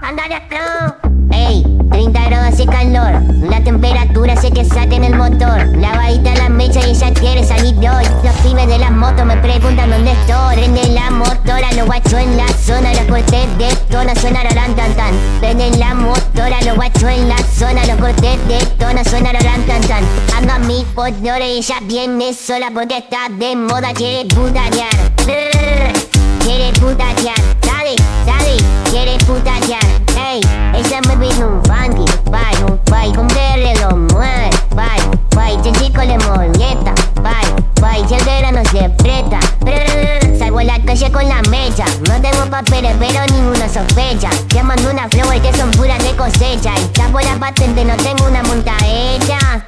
Andale, ey, 30 grados de calor, la temperatura se te salta en el motor. Lavadita la mecha y ella quiere salir de hoy. Los pibes de las motos me preguntan dónde estoy. Prende la motora, los guachos en la zona. Los cortes de tona suenarán tan tan. Prende la motora, los guachos en la zona. Los cortes de tona suenarán tan tan. Ando a mi podores y ella viene sola porque está de moda. Quiere putatear, quiere putatear. Dale, dale, quiere putatear. Ey, ella me vino un funky, bye, con verle lo mueve, bye, si el chico le molesta, bye, si el verano se aprieta, salgo a la calle con la mecha, no tengo papeles pero ninguna sospecha, llamando una flower que son puras de cosecha, y tapo la patente, no tengo una monta hecha.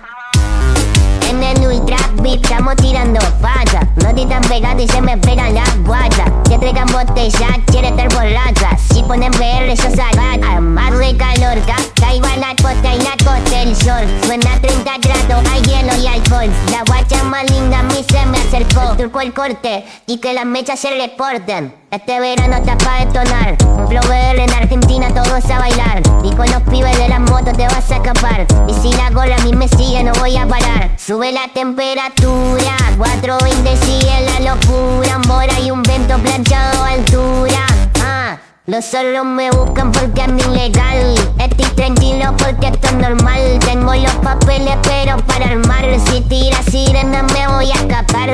En el ultra beat estamos tirando facha. No te tan pegado y se me pegan las guachas. Te entregan botella, quiere estar borracha. Si ponen VR yo salgo más de calor. Caigo a la costa y la costa el sol. Suena 30 grados, hay hielo y alcohol. La guacha más linda a mí se me acercó. Turco el corte y que las mechas se reporten. Este verano está pa' detonar. Un flow VR en Argentina, todos a bailar. Y con los pibes de las motos te vas a escapar. Y si la gorra a mí me sigue no voy a parar. Sube la temperatura, 420 sigue la locura. Un bora y un vento planchado a altura. Los zorros me buscan porque ando ilegal. Estoy tranquilo porque esto es normal. Tengo los papeles pero para armar. Si tira sirena me voy a escapar.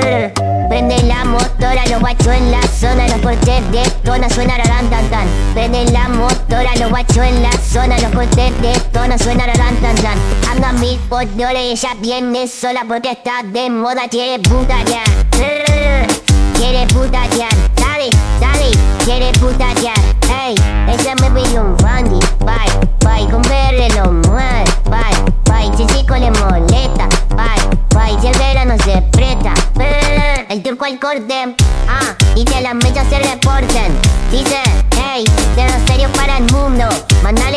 Prende la motora, los guachos en la zona. Los cortes de tona suenarán tan tan. Prende la motora, los guachos en la zona. Los cortes de tona suenarán tan tan. Ando a mil podores y ella viene sola porque está de moda. Quiere putatear, quiere putatear. Dale, dale, quiere putatear. Ey, ella me pidió un funky, bye, con verle lo mueve, bye, si el chico le molesta, bye, si el verano se aprieta, el turco al corte, y que las mechas se reporten. Dice, hey, de los serios para el mundo, manda